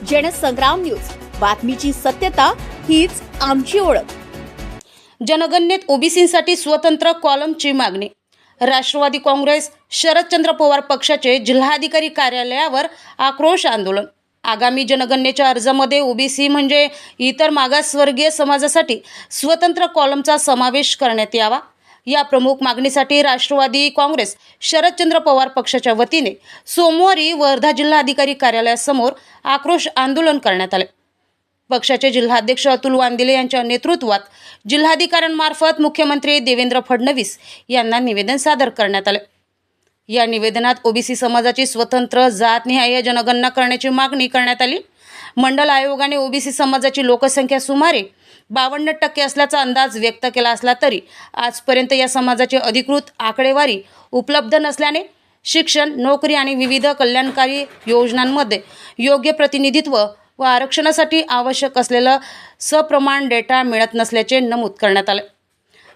Jansangram news, बातमीची सत्यता हीच आमची ओळख। जनगणनेत ओबीसींसाठी स्वतंत्र कॉलमची मागणी। राष्ट्रवादी काँग्रेस शरदचंद्र पवार पक्षाचे जिल्हाधिकारी कार्यालयावर आक्रोश आंदोलन। आगामी जनगणनेच्या अर्जामध्ये ओबीसी म्हणजे इतर मागासवर्गीय समाजासाठी स्वतंत्र कॉलमचा समावेश करण्यात यावा। या प्रमुख मागणीसाठी राष्ट्रवादी काँग्रेस शरदचंद्र पवार पक्षाच्या वतीने सोमवारी वर्धा जिल्हाधिकारी कार्यालयासमोर आक्रोश आंदोलन करण्यात आले। पक्षाचे जिल्हाध्यक्ष अतुल वांदिले यांच्या नेतृत्वात जिल्हाधिकाऱ्यांमार्फत मुख्यमंत्री देवेंद्र फडणवीस यांना निवेदन सादर करण्यात आले। या निवेदनात ओबीसी समाजाची स्वतंत्र जातनिहाय जनगणना करण्याची मागणी करण्यात आली। मंडल आयोगाने ओबीसी समाजाची लोकसंख्या सुमारे 52% असल्याचा अंदाज व्यक्त केला असला तरी आजपर्यंत या समाजाची अधिकृत आकडेवारी उपलब्ध नसल्याने शिक्षण, नोकरी आणि विविध कल्याणकारी योजनांमध्ये योग्य प्रतिनिधित्व व आरक्षणासाठी आवश्यक असलेला सप्रमाण डेटा मिळत नसल्याचे नमूद करण्यात आले।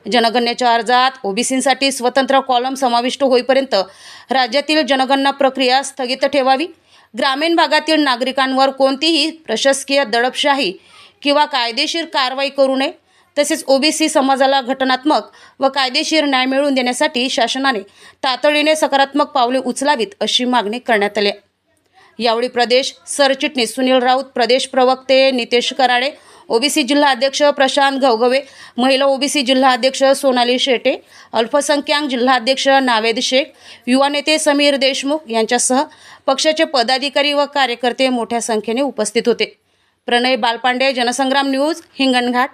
जनगणनेच्या अर्जात ओबीसींसाठी स्वतंत्र कॉलम समाविष्ट होईपर्यंत राज्यातील जनगणना प्रक्रिया स्थगित ठेवावी। ग्रामीण भागातील नागरिकांवर कोणतीही प्रशासकीय दडपशाही किंवा कायदेशीर कारवाई करू नये। तसेच ओबीसी समाजाला घटनात्मक व कायदेशीर न्याय मिळवून देण्यासाठी शासनाने तातडीने सकारात्मक पावले उचलावीत अशी मागणी करण्यात आली। यावेळी प्रदेश सरचिटणीस सुनील राऊत, प्रदेश प्रवक्ते नितेश कराडे, ओबीसी जिल्हा अध्यक्ष प्रशांत घवघवे, महिला ओबीसी जिल्हा अध्यक्ष सोनाली शेटे, अल्पसंख्याक जिल्हा अध्यक्ष नावेद शेख, युवा नेते समीर देशमुख यांच्यासह पक्षाचे पदाधिकारी व कार्यकर्ते मोठ्या संख्येने उपस्थित होते। प्रणय बालपांडे, जनसंग्राम न्यूज, हिंगणघाट।